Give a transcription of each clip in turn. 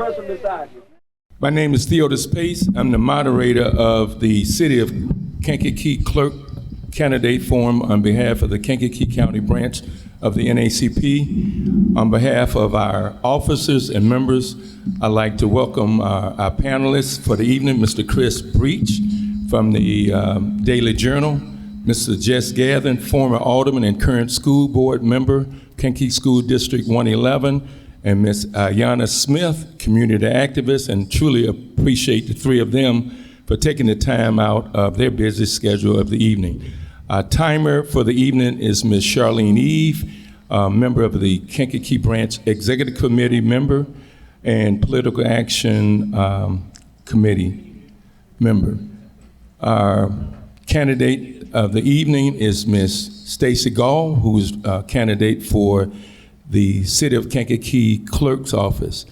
person beside you. My name is Theodis Pace. I'm the moderator of the City of Kankakee Clerk Candidate Forum on behalf of the Kankakee County branch of the NAACP. On behalf of our officers and members, I'd like to welcome our panelists for the evening, Mr. Chris Breach from the Daily Journal, Mr. Jess Gathen, former alderman and current school board member, Kankakee School District 111, and Ms. Ayanna Smith, community activist, and truly appreciate the three of them for taking the time out of their busy schedule of the evening. Our timer for the evening is Ms. Charlene Eve, member of the Kankakee Branch Executive Committee member and Political Action Committee member. Our candidate of the evening is Ms. Stacy Gall, who is a candidate for the City of Kankakee Clerk's Office.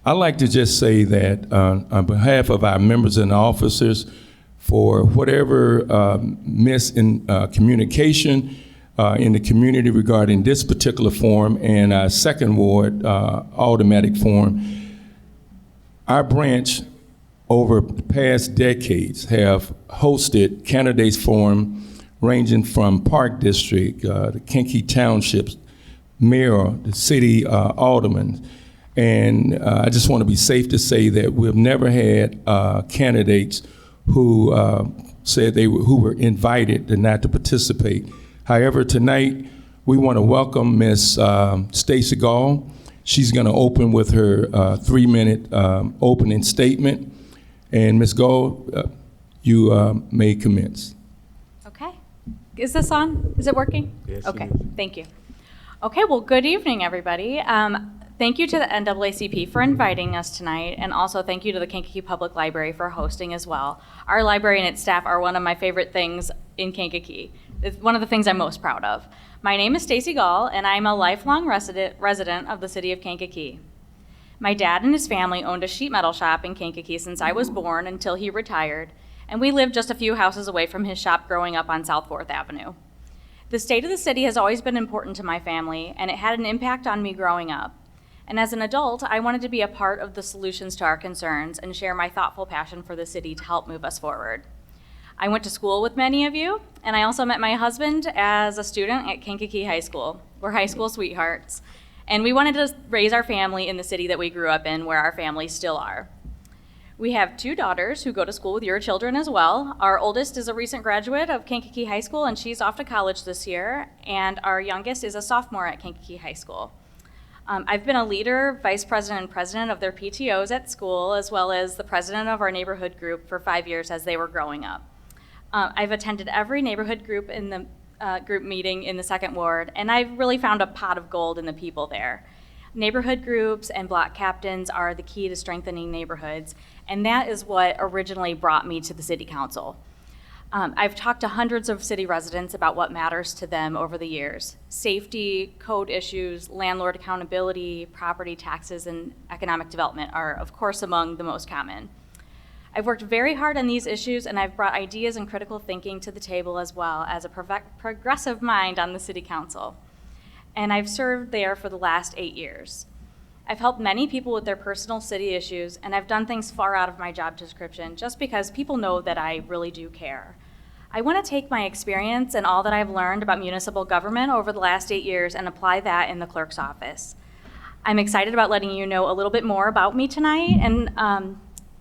I'd like to just say that on behalf of our members and officers, for whatever miscommunication in the community regarding this particular forum and our second ward automatic forum, our branch over the past decades have hosted candidates forum ranging from Park District, the Kankakee Townships, mayor, the city alderman. And I just want to be safe to say that we've never had candidates who said who were invited and not to participate. However, tonight we want to welcome Ms. Stacy Gall. She's going to open with her 3-minute opening statement. And Ms. Gall, you may commence. Okay. Is this on? Is it working? Yes. Okay. Thank you. Okay. Well, good evening, everybody. Thank you to the NAACP for inviting us tonight, and also thank you to the Kankakee Public Library for hosting as well. Our library and its staff are one of my favorite things in Kankakee. It's one of the things I'm most proud of. My name is Stacy Gall, and I'm a lifelong resident of the city of Kankakee. My dad and his family owned a sheet metal shop in Kankakee since I was born until he retired, and we lived just a few houses away from his shop growing up on South 4th Avenue. The state of the city has always been important to my family, and it had an impact on me growing up. And as an adult, I wanted to be a part of the solutions to our concerns and share my thoughtful passion for the city to help move us forward. I went to school with many of you, and I also met my husband as a student at Kankakee High School. We're high school sweethearts. And we wanted to raise our family in the city that we grew up in, where our families still are. We have 2 daughters who go to school with your children as well. Our oldest is a recent graduate of Kankakee High School, and she's off to college this year. And our youngest is a sophomore at Kankakee High School. I've been a leader, vice president, and president of their PTOs at school, as well as the president of our neighborhood group for 5 years as they were growing up. I've attended every neighborhood group in the group meeting in the second ward, and I've really found a pot of gold in the people there. Neighborhood groups and block captains are the key to strengthening neighborhoods, and that is what originally brought me to the city council. I've talked to hundreds of city residents about what matters to them over the years. Safety, code issues, landlord accountability, property taxes, and economic development are, of course, among the most common. I've worked very hard on these issues, and I've brought ideas and critical thinking to the table as well as a progressive mind on the city council. And I've served there for the last 8 years. I've helped many people with their personal city issues, and I've done things far out of my job description just because people know that I really do care. I want to take my experience and all that I've learned about municipal government over the last 8 years and apply that in the clerk's office. I'm excited about letting you know a little bit more about me tonight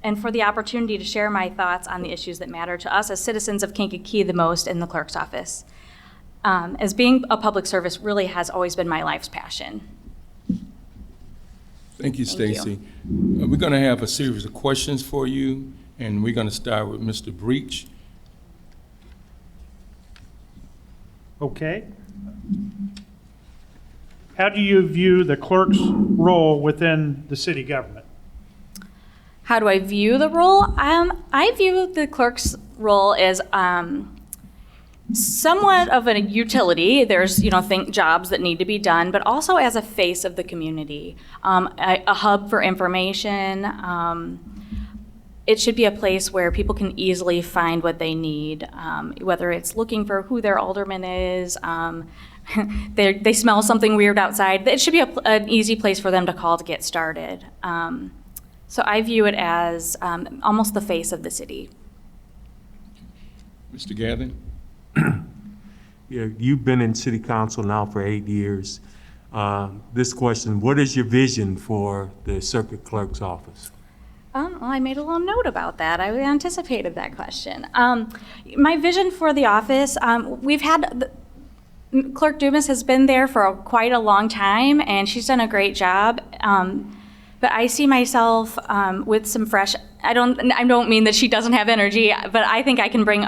and for the opportunity to share my thoughts on the issues that matter to us as citizens of Kankakee the most in the clerk's office. As being a public service really has always been my life's passion. Thank you, Stacy. We're going to have a series of questions for you, and we're going to start with Mr. Breach. Okay. How do you view the clerk's role within the city government? How do I view the role? I view the clerk's role as somewhat of a utility. There's, jobs that need to be done, but also as a face of the community, a hub for information. It should be a place where people can easily find what they need, whether it's looking for who their alderman is, they smell something weird outside. It should be an easy place for them to call to get started. So I view it as almost the face of the city. Mr. Gathering? Yeah, you've been in city council now for 8 years. This question, what is your vision for the circuit clerk's office? Well, I made a little note about that. I anticipated that question. My vision for the office, we've had, Clerk Dumas has been there for quite a long time, and she's done a great job. But I see myself with some fresh, I don't mean that she doesn't have energy, but I think I can bring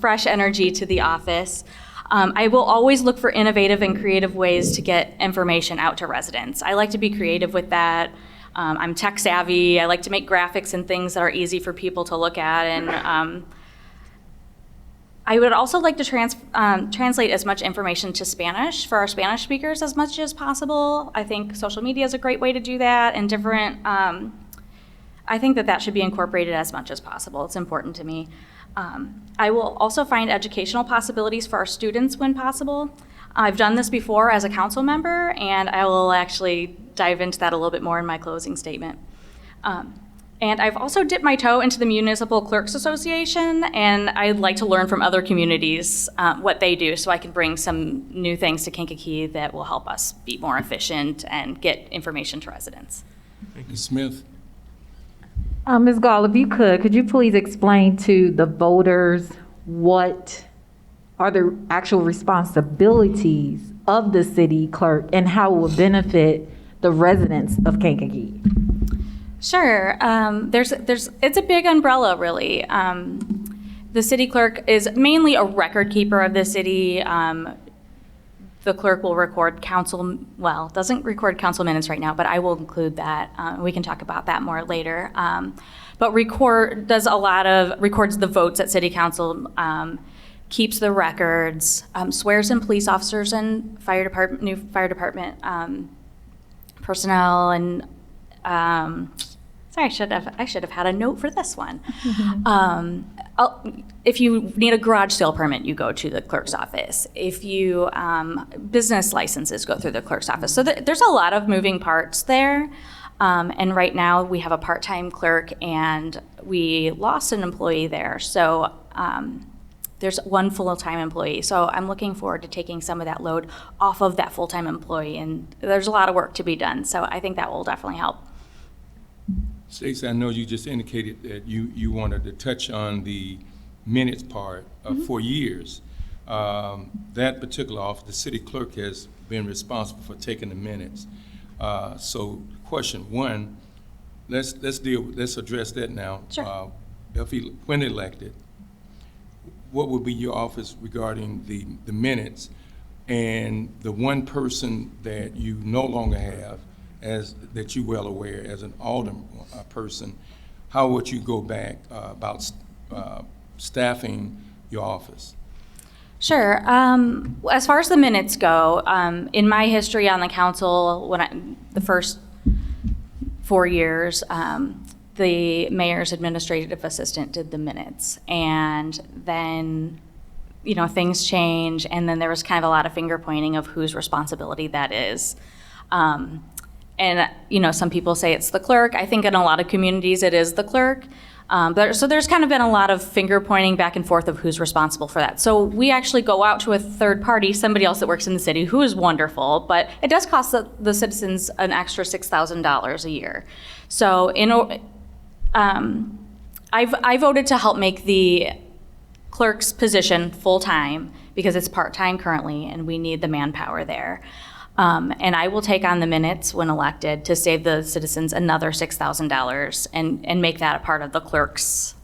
fresh energy to the office. I will always look for innovative and creative ways to get information out to residents. I like to be creative with that. I'm tech savvy. I like to make graphics and things that are easy for people to look at. And I would also like to translate as much information to Spanish for our Spanish speakers as much as possible. I think social media is a great way to do that, and different, I think that should be incorporated as much as possible. It's important to me. I will also find educational possibilities for our students when possible. I've done this before as a council member, and I will actually dive into that a little bit more in my closing statement. And I've also dipped my toe into the Municipal Clerks Association, and I'd like to learn from other communities what they do, so I can bring some new things to Kankakee that will help us be more efficient and get information to residents. Ms. Smith? Ms. Gall, if you could you please explain to the voters what are the actual responsibilities of the city clerk and how it will benefit the residents of Kankakee? Sure. It's a big umbrella, really. The city clerk is mainly a record keeper of the city. The clerk will record doesn't record council minutes right now, but I will include that. We can talk about that more later. But records the votes at city council, keeps the records, swears in police officers and new fire department personnel, and sorry, I should have had a note for this one. If you need a garage sale permit, you go to the clerk's office. If you business licenses go through the clerk's office. So there's a lot of moving parts there. And right now we have a part-time clerk, and we lost an employee there. So there's one full-time employee. So I'm looking forward to taking some of that load off of that full-time employee. And there's a lot of work to be done. So I think that will definitely help. Stacey, I know you just indicated that you wanted to touch on the minutes part. For years, that particular office, the city clerk, has been responsible for taking the minutes. So question one, let's address that now. Sure. When elected, what would be your office regarding the minutes, and the one person that you no longer have, that you're well aware as an alderman person, how would you go back about staffing your office? Sure. As far as the minutes go, in my history on the council, the first 4 years, the mayor's administrative assistant did the minutes, and then things change, and then there was kind of a lot of finger pointing of whose responsibility that is. And some people say it's the clerk. I think in a lot of communities it is the clerk. So there's kind of been a lot of finger pointing back and forth of who's responsible for that. So we actually go out to a third party, somebody else that works in the city, who is wonderful, but it does cost the citizens an extra $6,000 a year. So I voted to help make the clerk's position full-time because it's part-time currently, and we need the manpower there. And I will take on the minutes when elected to save the citizens another $6,000 and make that a part of the clerk's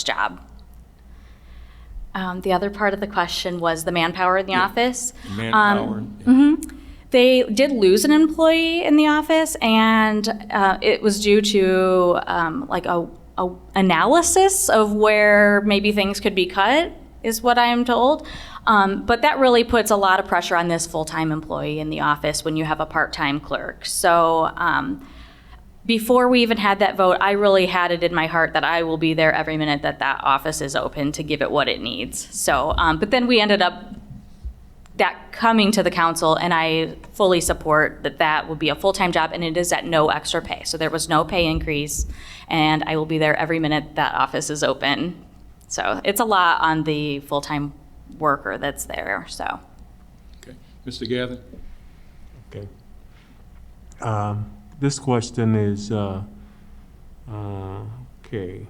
job. The other part of the question was the manpower in the office. Manpower. They did lose an employee in the office, and it was due to a analysis of where maybe things could be cut, is what I am told. But that really puts a lot of pressure on this full-time employee in the office when you have a part-time clerk. So before we even had that vote, I really had it in my heart that I will be there every minute that office is open to give it what it needs. So, but then we ended up that coming to the council, and I fully support that that will be a full-time job, and it is at no extra pay. So there was no pay increase, and I will be there every minute that office is open. So it's a lot on the full-time worker that's there, so. Okay. Mr. Gather? Okay. This question is, okay.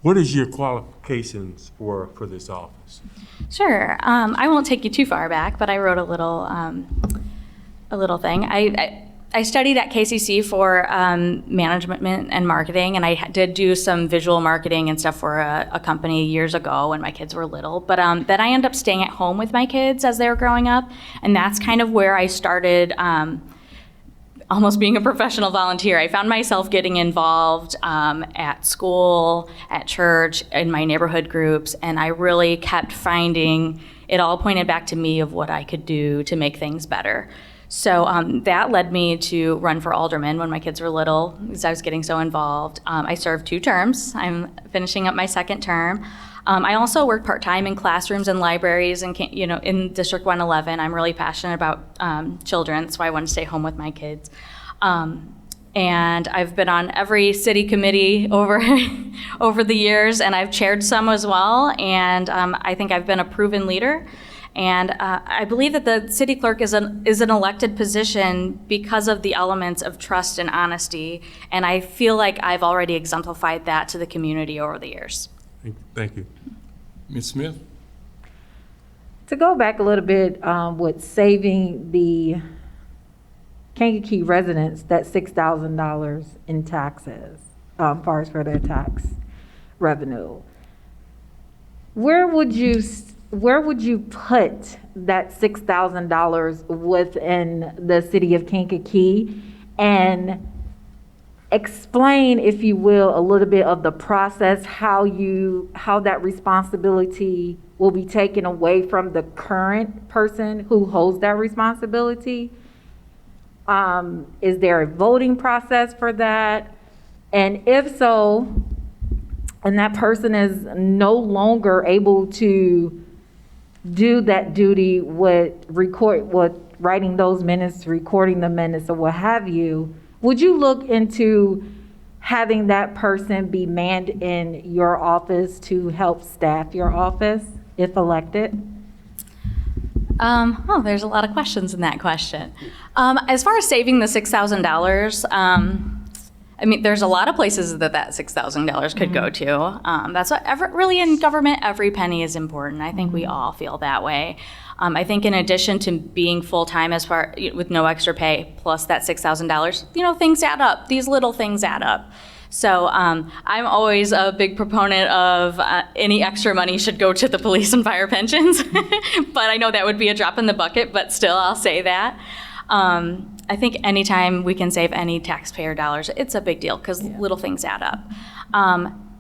What is your qualifications for this office? Sure. I won't take you too far back, but I wrote a little thing. I studied at KCC for management and marketing, and I did do some visual marketing and stuff for a company years ago when my kids were little. But then I ended up staying at home with my kids as they were growing up, and that's kind of where I started almost being a professional volunteer. I found myself getting involved at school, at church, in my neighborhood groups, and I really kept finding it all pointed back to me of what I could do to make things better. So that led me to run for alderman when my kids were little, because I was getting so involved. I served 2 terms. I'm finishing up my 2nd term. I also work part-time in classrooms and libraries and, in District 111. I'm really passionate about children. That's why I want to stay home with my kids. And I've been on every city committee over the years, and I've chaired some as well. And I think I've been a proven leader. And I believe that the city clerk is an elected position because of the elements of trust and honesty. And I feel like I've already exemplified that to the community over the years. Thank you. Ms. Smith? To go back a little bit with saving the Kankakee residents that $6,000 in taxes, far as for their tax revenue, where would you put that $6,000 within the city of Kankakee? And explain, if you will, a little bit of the process, how that responsibility will be taken away from the current person who holds that responsibility. Is there a voting process for that? And if so, and that person is no longer able to do that duty with writing those minutes, recording the minutes, or what have you, would you look into having that person be manned in your office to help staff your office if elected? There's a lot of questions in that question. As far as saving the $6,000, there's a lot of places that $6,000 could go to. That's what really in government, every penny is important. I think we all feel that way. I think in addition to being full-time with no extra pay, plus that $6,000, things add up. These little things add up. So I'm always a big proponent of any extra money should go to the police and fire pensions. But I know that would be a drop in the bucket, but still I'll say that. I think anytime we can save any taxpayer dollars, it's a big deal because little things add up.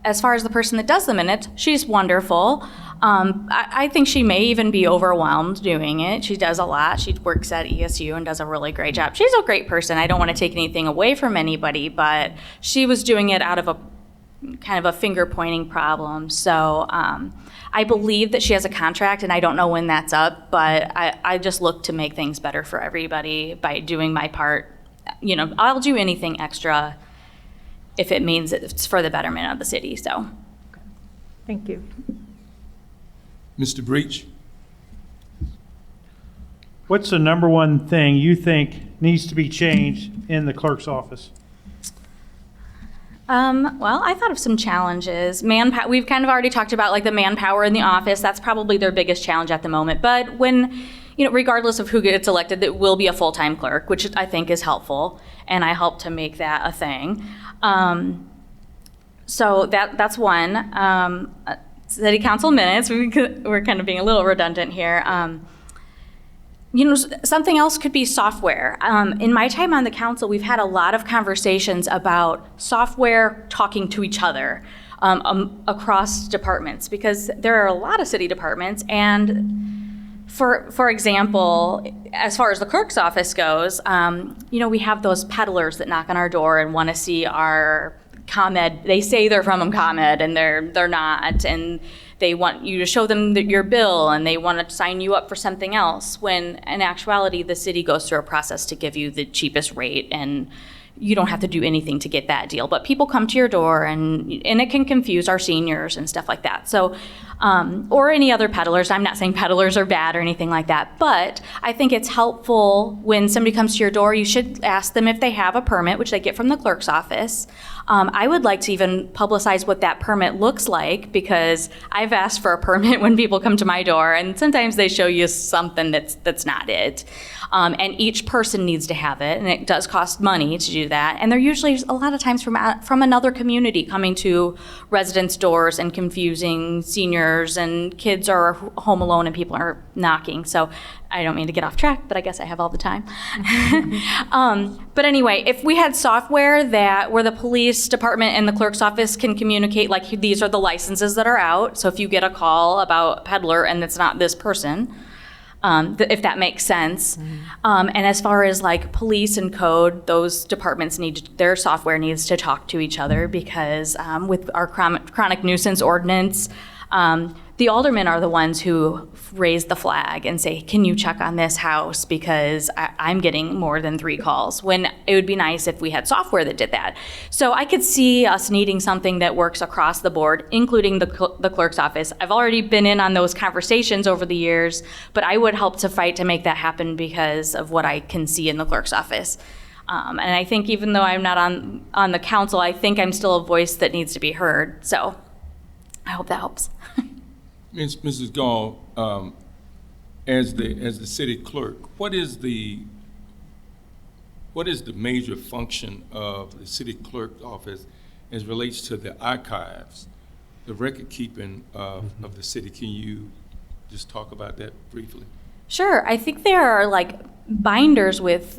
As far as the person that does the minutes, she's wonderful. I think she may even be overwhelmed doing it. She does a lot. She works at ESU and does a really great job. She's a great person. I don't want to take anything away from anybody, but she was doing it out of a kind of a finger-pointing problem. So I believe that she has a contract, and I don't know when that's up, but I just look to make things better for everybody by doing my part. I'll do anything extra if it means it's for the betterment of the city, so. Thank you. Mr. Breach? What's the number one thing you think needs to be changed in the clerk's office? Well, I thought of some challenges. Manpower, we've kind of already talked about like the manpower in the office. That's probably their biggest challenge at the moment. But when, regardless of who gets elected, it will be a full-time clerk, which I think is helpful. And I help to make that a thing. So that's one. City council minutes, we're kind of being a little redundant here. Something else could be software. In my time on the council, we've had a lot of conversations about software talking to each other across departments, because there are a lot of city departments, and for example, as far as the clerk's office goes, we have those peddlers that knock on our door and want to see our ComEd. They say they're from ComEd and they're not, and they want you to show them your bill and they want to sign you up for something else, when in actuality, the city goes through a process to give you the cheapest rate, and you don't have to do anything to get that deal. But people come to your door, and it can confuse our seniors and stuff like that. So, or any other peddlers. I'm not saying peddlers are bad or anything like that, but I think it's helpful when somebody comes to your door, you should ask them if they have a permit, which they get from the clerk's office. I would like to even publicize what that permit looks like, because I've asked for a permit when people come to my door, and sometimes they show you something that's not it. And each person needs to have it, and it does cost money to do that. And they're usually a lot of times from another community coming to residents' doors and confusing seniors, and kids are home alone and people are knocking. So I don't mean to get off track, but I guess I have all the time. But anyway, if we had software where the police department and the clerk's office can communicate, like these are the licenses that are out. So if you get a call about peddler and it's not this person, if that makes sense. And as far as like police and code, those departments their software needs to talk to each other, because with our chronic nuisance ordinance, the aldermen are the ones who raise the flag and say, can you check on this house, because I'm getting more than 3 calls, when it would be nice if we had software that did that. So I could see us needing something that works across the board, including the clerk's office. I've already been in on those conversations over the years, but I would help to fight to make that happen because of what I can see in the clerk's office. And I think even though I'm not on the council, I think I'm still a voice that needs to be heard. So I hope that helps. Mrs. Gall, as the city clerk, what is the major function of the city clerk's office as relates to the archives, the record keeping of the city? Can you just talk about that briefly? Sure. I think there are like binders with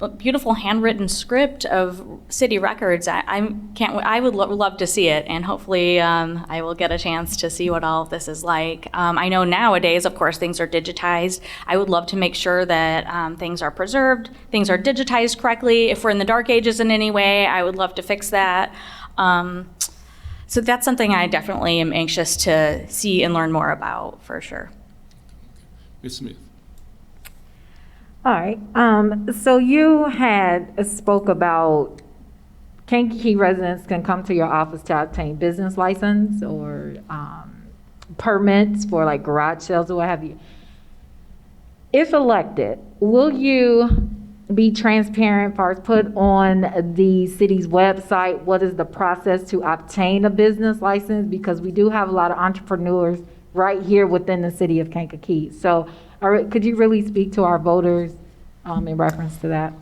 a beautiful handwritten script of city records. I would love to see it, and hopefully I will get a chance to see what all of this is like. I know nowadays, of course, things are digitized. I would love to make sure that things are preserved, things are digitized correctly. If we're in the dark ages in any way, I would love to fix that. So that's something I definitely am anxious to see and learn more about, for sure. Ms. Smith. All right. So you had spoke about Kankakee residents can come to your office to obtain business license or permits for like garage sales or what have you. If elected, will you be transparent as far as put on the city's website what is the process to obtain a business license? Because we do have a lot of entrepreneurs right here within the city of Kankakee. So could you really speak to our voters in reference to that?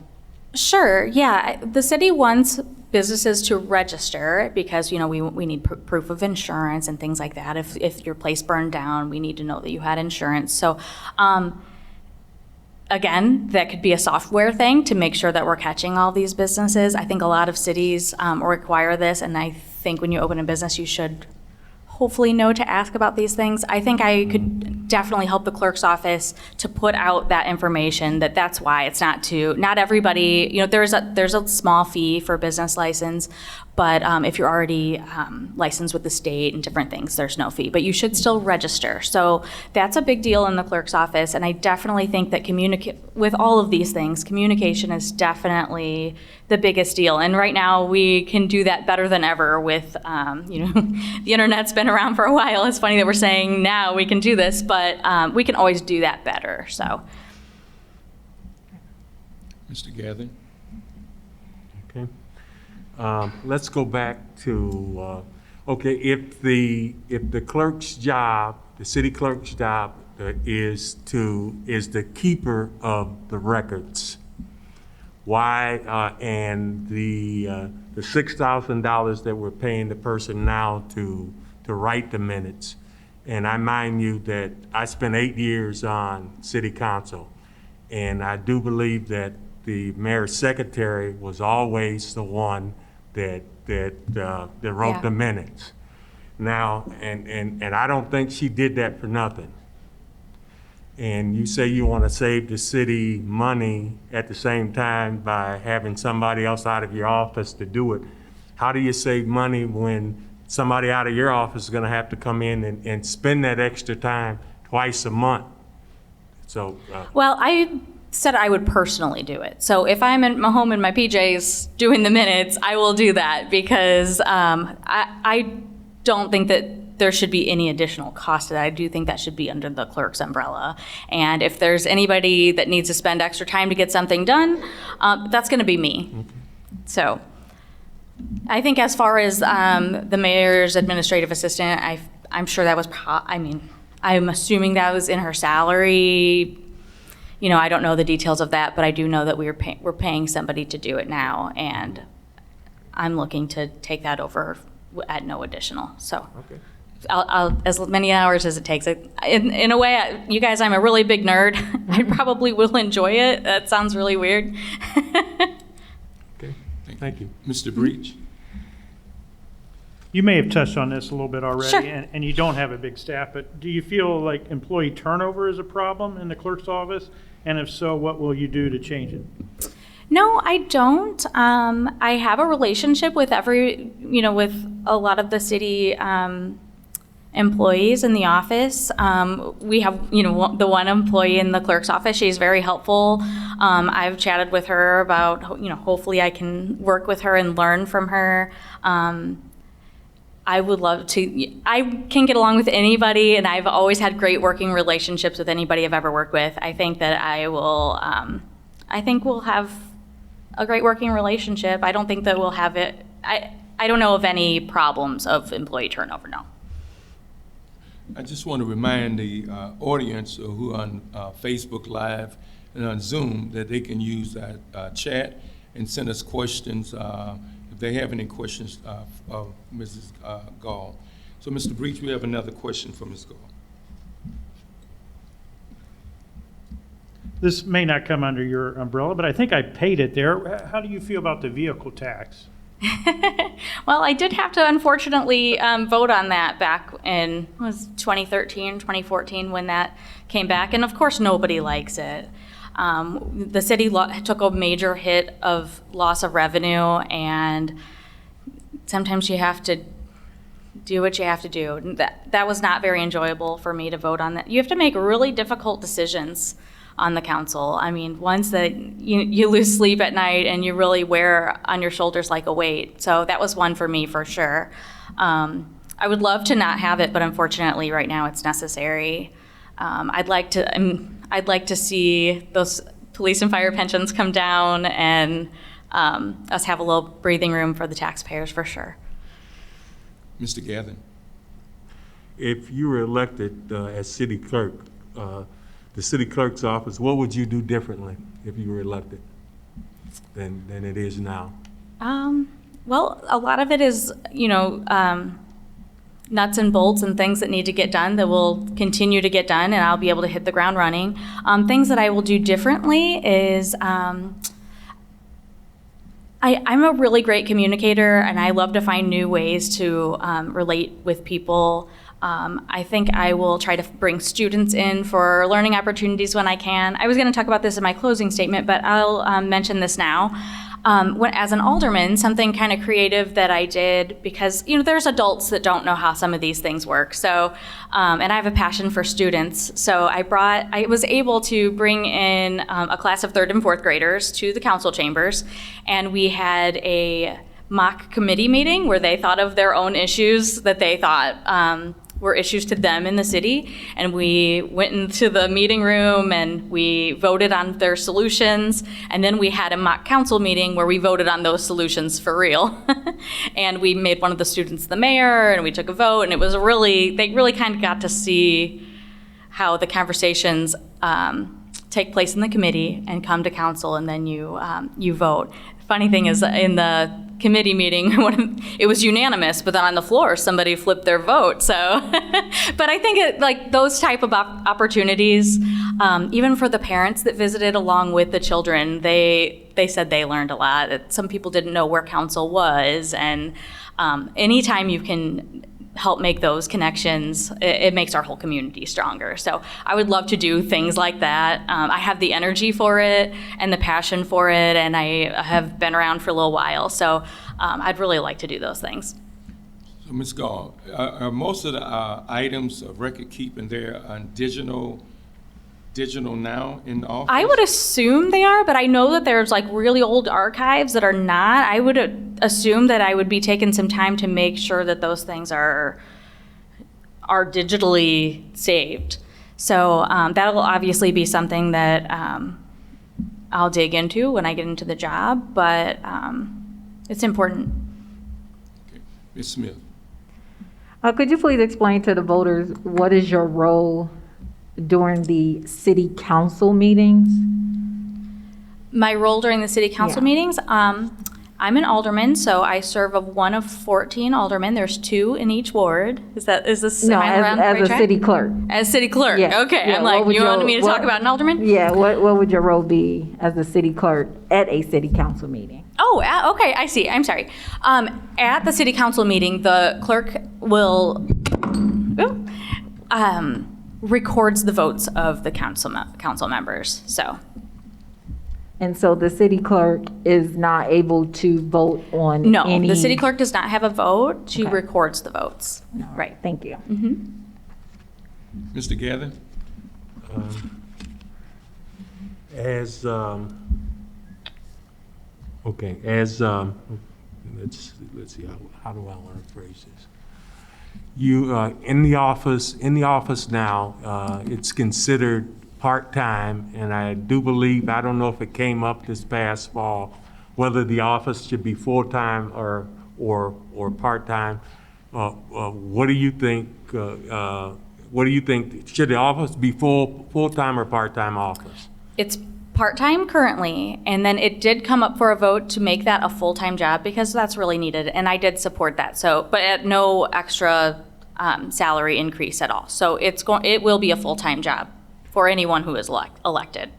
Sure, yeah. The city wants businesses to register because, we need proof of insurance and things like that. If your place burned down, we need to know that you had insurance. So, again, that could be a software thing to make sure that we're catching all these businesses. I think a lot of cities require this, and I think when you open a business, you should hopefully know to ask about these things. I think I could definitely help the clerk's office to put out that information, that's why it's not everybody, there's a small fee for business license, but if you're already licensed with the state and different things, there's no fee, but you should still register. So that's a big deal in the clerk's office, and I definitely think that with all of these things, communication is definitely the biggest deal. And right now we can do that better than ever with, the internet's been around for a while. It's funny that we're saying now we can do this, but we can always do that better, so. Mr. Gathering? Okay. Let's go back to, if the clerk's job, the city clerk's job is the keeper of the records, why, and the $6,000 that we're paying the person now to write the minutes. And I mind you that I spent 8 years on city council, and I do believe that the mayor's secretary was always the one that wrote the minutes. Now, and I don't think she did that for nothing. And you say you want to save the city money at the same time by having somebody else out of your office to do it. How do you save money when somebody out of your office is gonna have to come in and spend that extra time twice a month. So, Well, I said I would personally do it. So if I'm at my home in my PJs doing the minutes, I will do that because I don't think that there should be any additional cost to that. I do think that should be under the clerk's umbrella. And if there's anybody that needs to spend extra time to get something done, that's going to be me. okay. So I think as far as the mayor's administrative assistant, I'm sure that was, I'm assuming that was in her salary. You know, I don't know the details of that, but I do know that we're paying somebody to do it now, and I'm looking to take that over at no additional. So Okay. I'll as many hours as it takes. In a way, you guys, I'm a really big nerd. I probably will enjoy it. That sounds really weird. Okay, thank you. Mr. Breach? You may have touched on this a little bit already, Sure. and you don't have a big staff, but do you feel like employee turnover is a problem in the clerk's office? And if so, what will you do to change it? No, I don't. I have a relationship with with a lot of the city employees in the office. We have, the one employee in the clerk's office. She's very helpful. I've chatted with her about, hopefully I can work with her and learn from her. I would love to. I can get along with anybody, and I've always had great working relationships with anybody I've ever worked with. I think that I will. I think we'll have a great working relationship. I don't think that we'll have it. I don't know of any problems of employee turnover. No. I just want to remind the audience who are on Facebook Live and on Zoom that they can use that chat and send us questions if they have any questions of Mrs. Gall. So, Mr. Breach, we have another question for Ms. Gall. This may not come under your umbrella, but I think I paid it there. How do you feel about the vehicle tax? Well, I did have to unfortunately vote on that back in 2013, 2014 when that came back, and of course nobody likes it. The city took a major hit of loss of revenue, and sometimes you have to do what you have to do. That was not very enjoyable for me to vote on that. You have to make really difficult decisions on the council. I mean, ones that you lose sleep at night and you really wear on your shoulders like a weight. So that was one for me for sure. I would love to not have it, but unfortunately right now it's necessary. I'd like to see those police and fire pensions come down and us have a little breathing room for the taxpayers for sure. Mr. Gathen? If you were elected as city clerk, the city clerk's office, what would you do differently if you were elected than it is now? Well, a lot of it is, nuts and bolts and things that need to get done that will continue to get done, and I'll be able to hit the ground running. Things that I will do differently is I'm a really great communicator, and I love to find new ways to relate with people. I think I will try to bring students in for learning opportunities when I can. I was going to talk about this in my closing statement, but I'll mention this now. As an alderman, something kind of creative that I did, because there's adults that don't know how some of these things work. So, and I have a passion for students. So I was able to bring in a class of 3rd and 4th graders to the council chambers, and we had a mock committee meeting where they thought of their own issues that they thought were issues to them in the city, and we went into the meeting room and we voted on their solutions, and then we had a mock council meeting where we voted on those solutions for real. And we made one of the students the mayor, and we took a vote, and it was they really kind of got to see how the conversations take place in the committee and come to council, and then you vote. Funny thing is, in the committee meeting, it was unanimous, but then on the floor, somebody flipped their vote. So, but I think those type of opportunities, even for the parents that visited along with the children, they said they learned a lot. Some people didn't know where council was, and anytime you can help make those connections, it makes our whole community stronger. So I would love to do things like that. I have the energy for it and the passion for it, and I have been around for a little while. So I'd really like to do those things. So, Ms. Gall, are most of the items of record keeping there on digital now in the office? I would assume they are, but I know that there's like really old archives that are not. I would assume that I would be taking some time to make sure that those things are digitally saved. So that'll obviously be something that I'll dig into when I get into the job, but it's important. Okay. Ms. Smith? Could you please explain to the voters what is your role during the city council meetings? My role during the city council Yeah. meetings, I'm an alderman, so I serve of one of 14 aldermen. There's 2 in each ward. Is this No, am I around the right as a track? city clerk. As city clerk. Yeah, Okay, yeah, I'm what like, would you your- wanted me to talk what- about an alderman? Yeah, what would your role be as a city clerk at a city council meeting? Oh, okay, I see. I'm sorry. At the city council meeting, the clerk will records the votes of the council members. So And so the city clerk is not able to vote on no, any? the city clerk does not have a vote. She Okay. records the votes. Right. Thank you. Mr. Gather? As, okay, as, let's see, how do I want to phrase this? You, in the office now, it's considered part-time, and I do believe, I don't know if it came up this past fall, whether the office should be full-time or part-time. What do you think, should the office be full-time or part-time office? It's part-time currently, and then it did come up for a vote to make that a full-time job because that's really needed, and I did support that. So, but at no extra salary increase at all. So it will be a full-time job for anyone who is elected.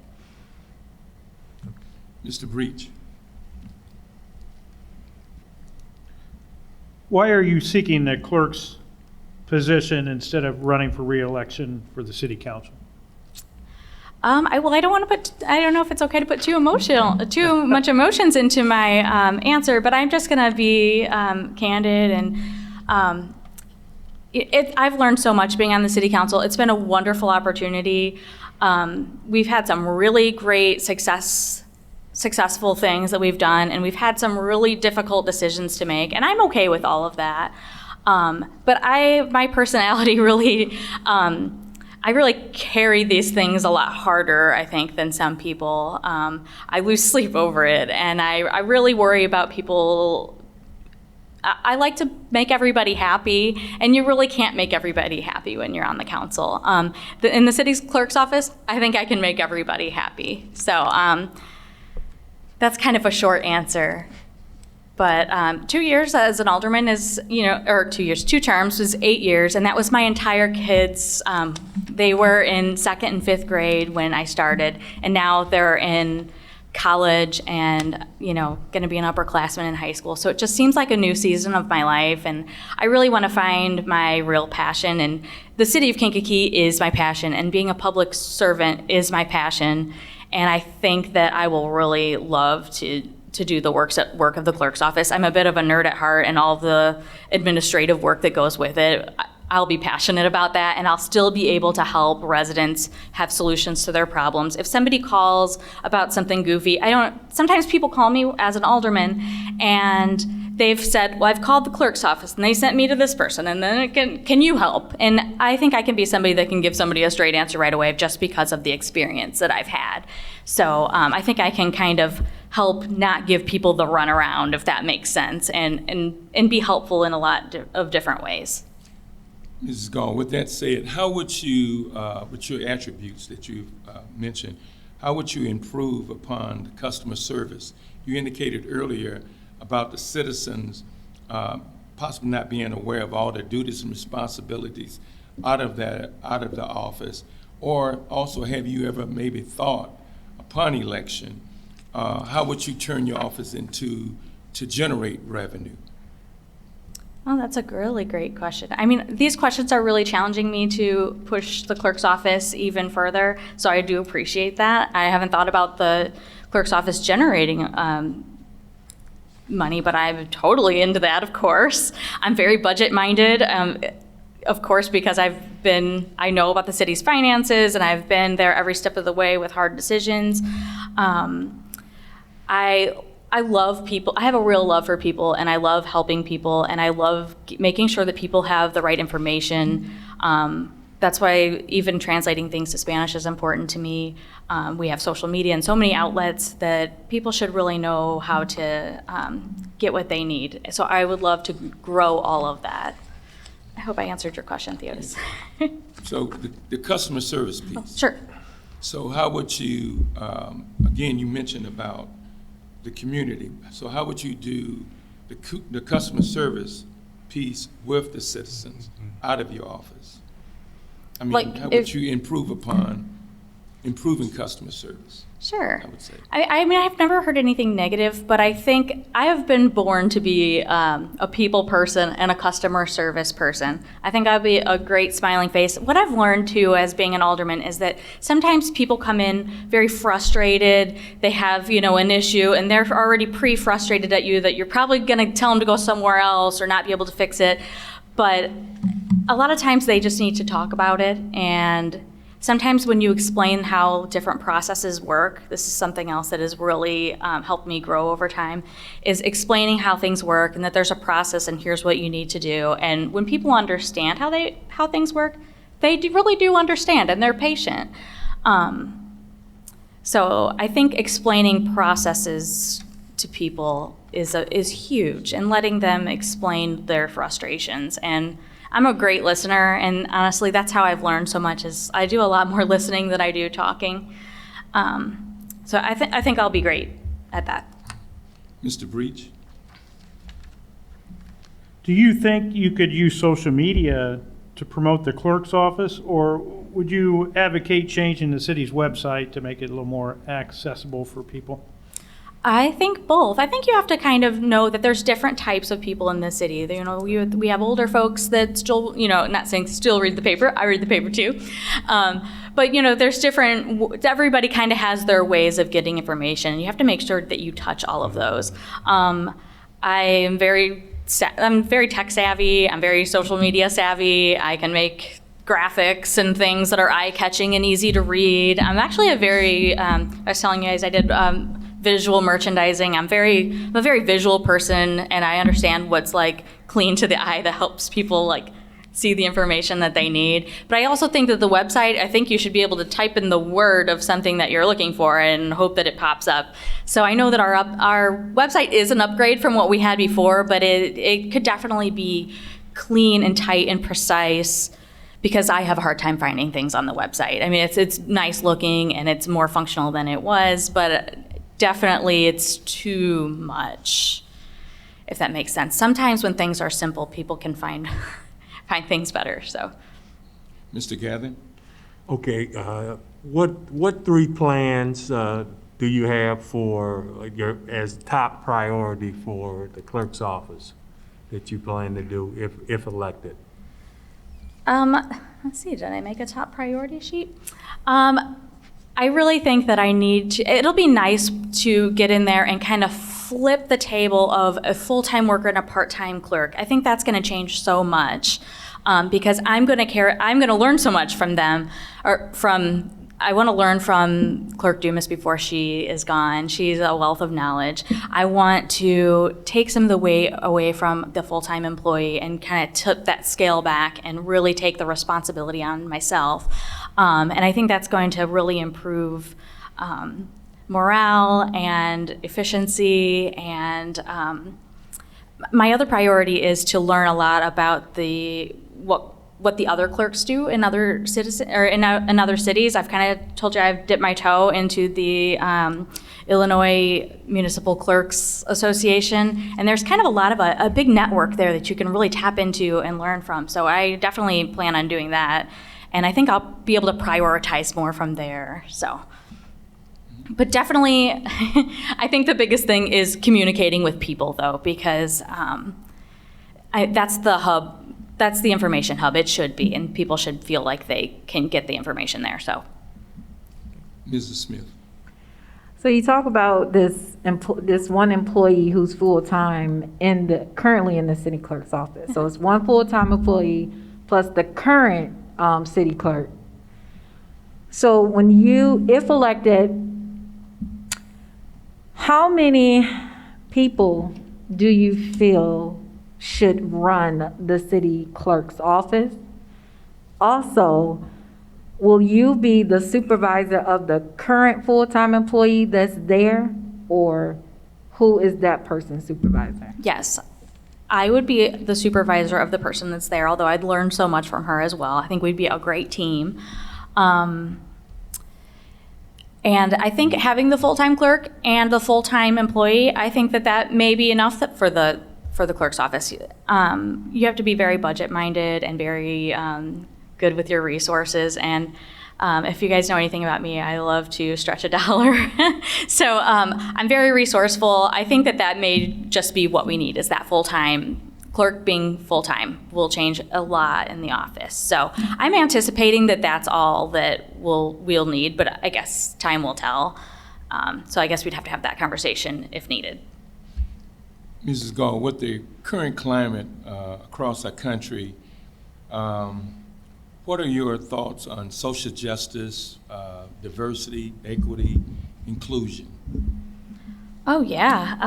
Mr. Breach? Why are you seeking the clerk's position instead of running for re-election for the city council? I don't want to put. I don't know if it's okay to put too much emotions into my answer, but I'm just going to be candid and. I've learned so much being on the city council. It's been a wonderful opportunity. We've had some really great successful things that we've done, and we've had some really difficult decisions to make, and I'm okay with all of that. But my personality really, I really carry these things a lot harder, I think, than some people. I lose sleep over it, and I really worry about people. I like to make everybody happy, and you really can't make everybody happy when you're on the council. In the city clerk's office, I think I can make everybody happy. So that's kind of a short answer. But 2 years as an alderman is, or 2 years, 2 terms was 8 years, and that was my entire kids. They were in 2nd and 5th grade when I started, and now they're in college and going to be an upperclassman in high school. So it just seems like a new season of my life, and I really want to find my real passion. And the city of Kankakee is my passion, and being a public servant is my passion. And I think that I will really love to do the work of the clerk's office. I'm a bit of a nerd at heart, and all the administrative work that goes with it. I'll be passionate about that, and I'll still be able to help residents have solutions to their problems. If somebody calls about something goofy, sometimes people call me as an alderman, and they've said, well, I've called the clerk's office, and they sent me to this person, and then can you help? And I think I can be somebody that can give somebody a straight answer right away just because of the experience that I've had. So I think I can kind of help not give people the runaround, if that makes sense, and be helpful in a lot of different ways. Mrs. Gall, with that said, how would you, with your attributes that you've mentioned, how would you improve upon the customer service? You indicated earlier about the citizens possibly not being aware of all their duties and responsibilities out of the office, or also have you ever maybe thought upon election, how would you turn your office to generate revenue? Oh, that's a really great question. I mean, these questions are really challenging me to push the clerk's office even further, so I do appreciate that. I haven't thought about the clerk's office generating money, but I'm totally into that, of course. I'm very budget-minded, of course, because I know about the city's finances, and I've been there every step of the way with hard decisions. I love people. I have a real love for people, and I love helping people, and I love making sure that people have the right information. That's why even translating things to Spanish is important to me. We have social media and so many outlets that people should really know how to get what they need. So I would love to grow all of that. I hope I answered your question, Theodis. So the customer service piece. Sure. So how would you, again, you mentioned about the community. So how would you do the customer service piece with the citizens out of your office? I mean, Like how would you improve upon improving customer service? Sure. I would say. I mean, I've never heard anything negative, but I think I have been born to be a people person and a customer service person. I think I'll be a great smiling face. What I've learned too as being an alderman is that sometimes people come in very frustrated. They have, an issue, and they're already pre-frustrated at you that you're probably going to tell them to go somewhere else or not be able to fix it. But a lot of times they just need to talk about it, and sometimes when you explain how different processes work, this is something else that has really helped me grow over time, is explaining how things work and that there's a process and here's what you need to do. And when people understand how things work, they really do understand, and they're patient. So I think explaining processes to people is huge, and letting them explain their frustrations. And I'm a great listener, and honestly, that's how I've learned so much. Is I do a lot more listening than I do talking. So I think I'll be great at that. Mr. Breach? Do you think you could use social media to promote the clerk's office, or would you advocate changing the city's website to make it a little more accessible for people? I think both. I think you have to kind of know that there's different types of people in the city. We have older folks that still, not saying still read the paper. I read the paper too. But, there's different, everybody kind of has their ways of getting information. You have to make sure that you touch all of those. I'm very tech savvy. I'm very social media savvy. I can make graphics and things that are eye-catching and easy to read. I'm actually I was telling you guys I did visual merchandising. I'm a very visual person, and I understand what's clean to the eye that helps people see the information that they need. But I also think that the website, I think you should be able to type in the word of something that you're looking for and hope that it pops up. So I know that our website is an upgrade from what we had before, but it could definitely be clean and tight and precise, because I have a hard time finding things on the website. I mean, it's nice looking and it's more functional than it was, but definitely it's too much, if that makes sense. Sometimes when things are simple, people can find things better. So, Mr. Gathen? Okay, what three plans do you have for as top priority for the clerk's office that you plan to do if elected? Let's see, did I make a top priority sheet? I really think that it'll be nice to get in there and kind of flip the table of a full-time worker and a part-time clerk. I think that's going to change so much, because I'm going to learn so much from them, I want to learn from Clerk Dumas before she is gone. She's a wealth of knowledge. I want to take some of the weight away from the full-time employee and kind of tip that scale back and really take the responsibility on myself. And I think that's going to really improve morale and efficiency. And my other priority is to learn a lot about what the other clerks do in other in other cities. I've kind of told you I've dipped my toe into the Illinois Municipal Clerks Association, and there's kind of a lot of a big network there that you can really tap into and learn from. So I definitely plan on doing that, and I think I'll be able to prioritize more from there. So, but definitely, I think the biggest thing is communicating with people, though, because that's the hub. That's the information hub. It should be, and people should feel like they can get the information there. So, Mrs. Smith? So you talk about this one employee who's full-time currently in the city clerk's office. So it's one full-time employee plus the current city clerk. So if elected, how many people do you feel should run the city clerk's office? Also, will you be the supervisor of the current full-time employee that's there, or who is that person's supervisor? Yes, I would be the supervisor of the person that's there, although I'd learned so much from her as well. I think we'd be a great team. And I think having the full-time clerk and the full-time employee, I think that may be enough for the clerk's office. You have to be very budget-minded and very good with your resources. And if you guys know anything about me, I love to stretch a dollar. So I'm very resourceful. I think that may just be what we need, is that full-time clerk being full-time will change a lot in the office. So I'm anticipating that that's all that we'll need, but I guess time will tell. So I guess we'd have to have that conversation if needed. Mrs. Gall, with the current climate across our country, what are your thoughts on social justice, diversity, equity, inclusion? Oh, yeah.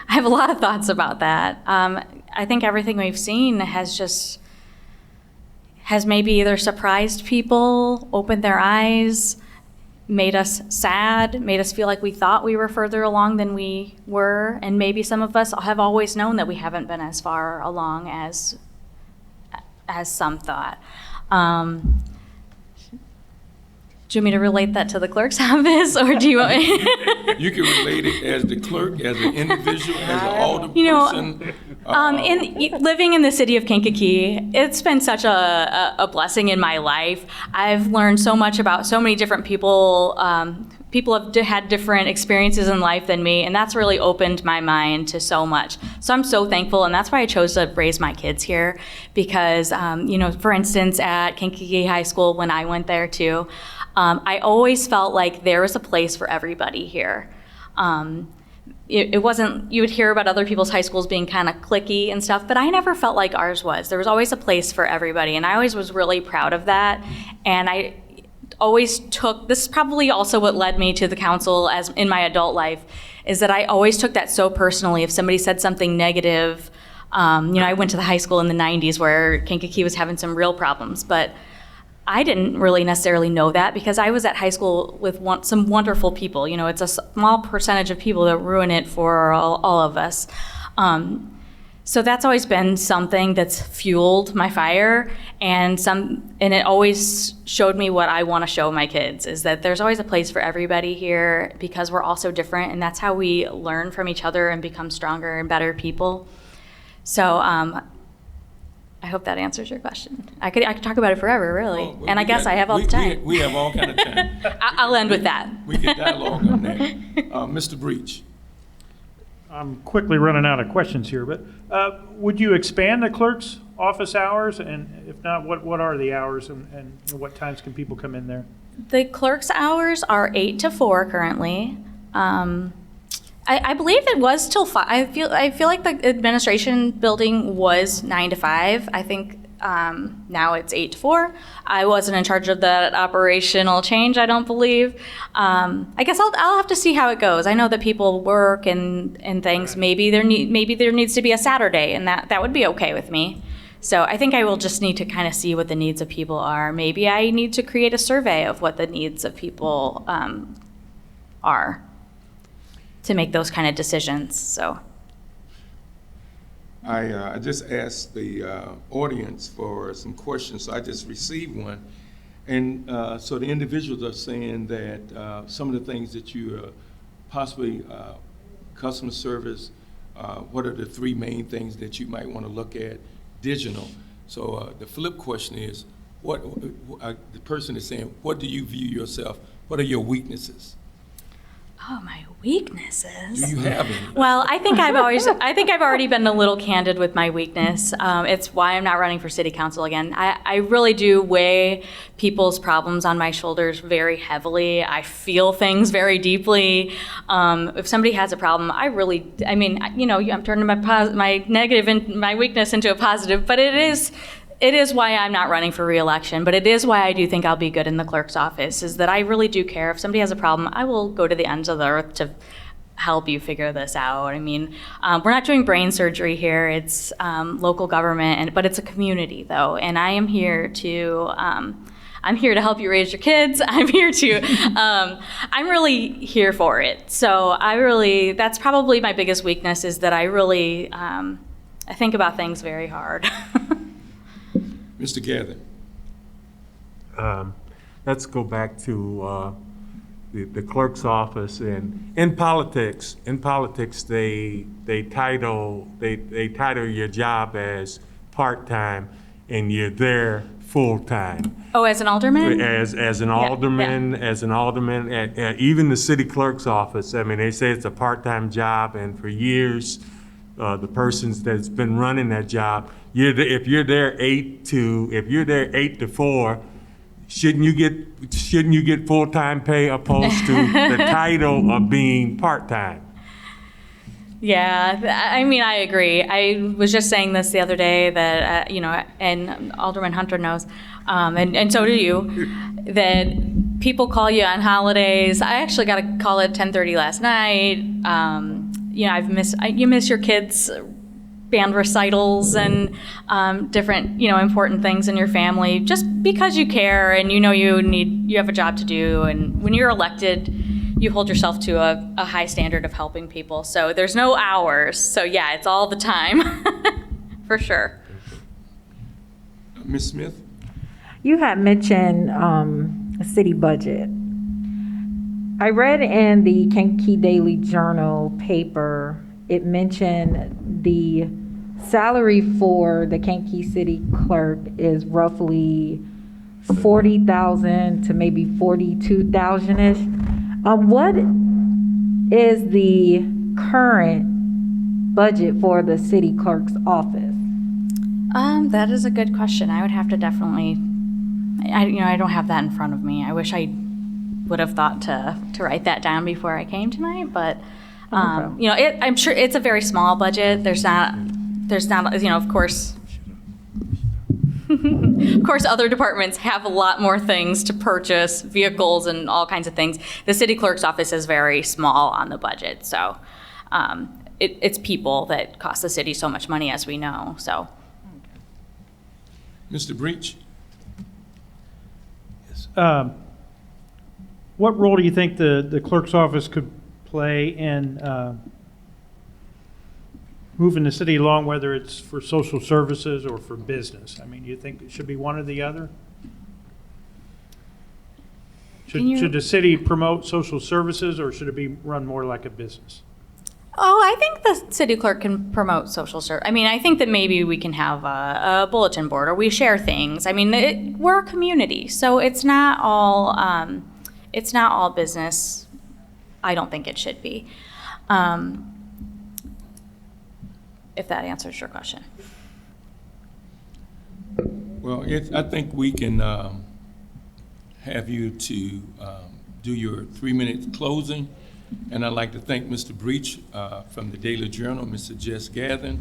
I have a lot of thoughts about that. I think everything we've seen has maybe either surprised people, opened their eyes, made us sad, made us feel like we thought we were further along than we were, and maybe some of us have always known that we haven't been as far along as some thought. Do you want me to relate that to the clerk's office, or do you want me? You can relate it as the clerk, as an individual, as an alderperson. You know, living in the city of Kankakee, it's been such a blessing in my life. I've learned so much about so many different people. People have had different experiences in life than me, and that's really opened my mind to so much. So I'm so thankful, and that's why I chose to raise my kids here, because, for instance, at Kankakee High School, when I went there too, I always felt like there was a place for everybody here. It wasn't, you would hear about other people's high schools being kind of cliquey and stuff, but I never felt like ours was. There was always a place for everybody, and I always was really proud of that. And I always this is probably also what led me to the council as in my adult life, is that I always took that so personally. If somebody said something negative, I went to the high school in the 90s where Kankakee was having some real problems, but I didn't really necessarily know that because I was at high school with some wonderful people. It's a small percentage of people that ruin it for all of us. So that's always been something that's fueled my fire, and it always showed me what I want to show my kids, is that there's always a place for everybody here because we're all so different, and that's how we learn from each other and become stronger and better people. So I hope that answers your question. I could talk about it forever, really, and I guess I have all the time. We have all kind of time. I'll end with that. We can dialogue on that. Mr. Breach. I'm quickly running out of questions here, but would you expand the clerk's office hours? And if not, what are the hours and what times can people come in there? The clerk's hours are 8 to 4 currently. I believe it was till 5. I feel like the administration building was 9 to 5. I think now it's 8 to 4. I wasn't in charge of that operational change, I don't believe. I guess I'll have to see how it goes. I know that people work and things. Maybe there needs to be a Saturday, and that would be okay with me. So I think I will just need to kind of see what the needs of people are. Maybe I need to create a survey of what the needs of people are to make those kind of decisions. So I just asked the audience for some questions, so I just received one. And so the individuals are saying that some of the things that you possibly, customer service, what are the 3 main things that you might want to look at? Digital. So the flip question is, the person is saying, what do you view yourself? What are your weaknesses? Oh, my weaknesses. Do you have any? Well, I think I've already been a little candid with my weakness. It's why I'm not running for city council again. I really do weigh people's problems on my shoulders very heavily. I feel things very deeply. If somebody has a problem, I'm turning my negative and my weakness into a positive, but it is why I'm not running for reelection, but it is why I do think I'll be good in the clerk's office, is that I really do care. If somebody has a problem, I will go to the ends of the earth to help you figure this out. I mean, we're not doing brain surgery here. It's local government, but it's a community, though, and I am here to help you raise your kids. I'm really here for it. So that's probably my biggest weakness, is that I think about things very hard. Mr. Gather. Let's go back to the clerk's office. And in politics, they title your job as part-time, and you're there full-time. Oh, as an alderman? As an alderman, even the city clerk's office. I mean, they say it's a part-time job, and for years, the persons that's been running that job, if you're there 8 to 4, shouldn't you get full-time pay opposed to the title of being part-time? Yeah, I mean, I agree. I was just saying this the other day that, and Alderman Hunter knows, and so do you, that people call you on holidays. I actually got a call at 10:30 last night. You miss your kids' band recitals and different, important things in your family, just because you care and you have a job to do. And when you're elected, you hold yourself to a high standard of helping people. So there's no hours. So yeah, it's all the time, for sure. Ms. Smith? You had mentioned a city budget. I read in the Kankakee Daily Journal paper, it mentioned the salary for the Kankakee City Clerk is roughly $40,000 to maybe $42,000-ish. What is the current budget for the city clerk's office? That is a good question. I would have to definitely, I don't have that in front of me. I wish I would have thought to write that down before I came tonight, but I'm sure it's a very small budget. There's not, of course, other departments have a lot more things to purchase, vehicles and all kinds of things. The city clerk's office is very small on the budget, so it's people that cost the city so much money, as we know. So, Mr. Breach? Yes. What role do you think the clerk's office could play in moving the city along, whether it's for social services or for business? I mean, do you think it should be one or the other? Should the city promote social services, or should it be run more like a business? Oh, I think the city clerk can promote social service. I mean, I think that maybe we can have a bulletin board, or we share things. I mean, we're a community, so it's not all business. I don't think it should be. If that answers your question. Well, I think we can have you to do your 3-minute closing. And I'd like to thank Mr. Breach from the Daily Journal, Mr. Jess Gathen,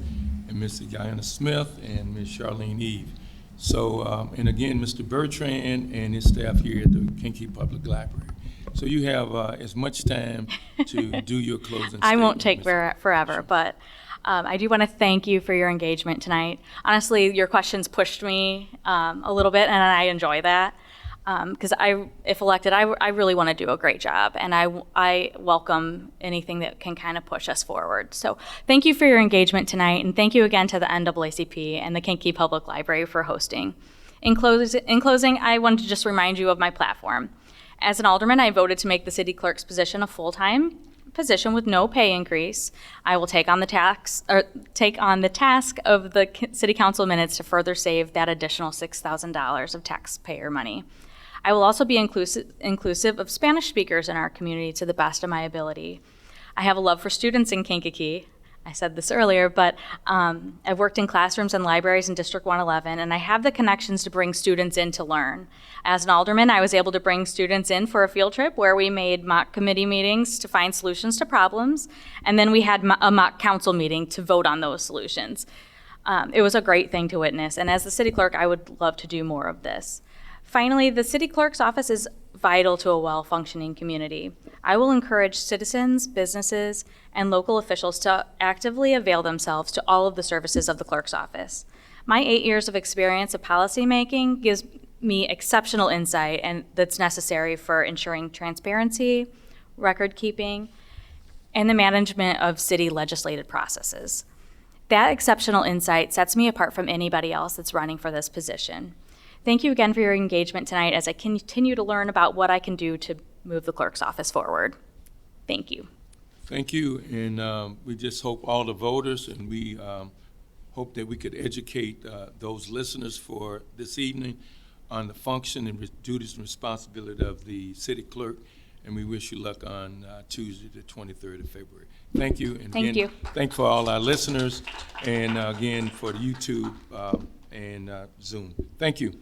and Mr. Guyana Smith, and Ms. Charlene Eve. So, and again, Mr. Bertrand and his staff here at the Kankakee Public Library. So you have as much time to do your closing I won't statement, take forever, but I do want to thank you for your engagement tonight. Honestly, your questions pushed me a little bit, and I enjoy that. Because if elected, I really want to do a great job, and I welcome anything that can kind of push us forward. So thank you for your engagement tonight, and thank you again to the NAACP and the Kankakee Public Library for hosting. In closing, I wanted to just remind you of my platform. As an alderman, I voted to make the city clerk's position a full-time position with no pay increase. I will take on the task of the city council minutes to further save that additional $6,000 of taxpayer money. I will also be inclusive of Spanish speakers in our community to the best of my ability. I have a love for students in Kankakee. I said this earlier, but I've worked in classrooms and libraries in District 111, and I have the connections to bring students in to learn. As an alderman, I was able to bring students in for a field trip where we made mock committee meetings to find solutions to problems, and then we had a mock council meeting to vote on those solutions. It was a great thing to witness, and as the city clerk, I would love to do more of this. Finally, the city clerk's office is vital to a well-functioning community. I will encourage citizens, businesses, and local officials to actively avail themselves to all of the services of the clerk's office. My 8 years of experience of policymaking gives me exceptional insight and that's necessary for ensuring transparency, record keeping, and the management of city legislative processes. That exceptional insight sets me apart from anybody else that's running for this position. Thank you again for your engagement tonight as I continue to learn about what I can do to move the clerk's office forward. Thank you. Thank you, and we just hope all the voters, and we hope that we could educate those listeners for this evening on the function and duties and responsibility of the city clerk, and we wish you luck on Tuesday, the 23rd of February. Thank you. And Thank you. Thank for all our listeners, and again, for the YouTube and Zoom. Thank you.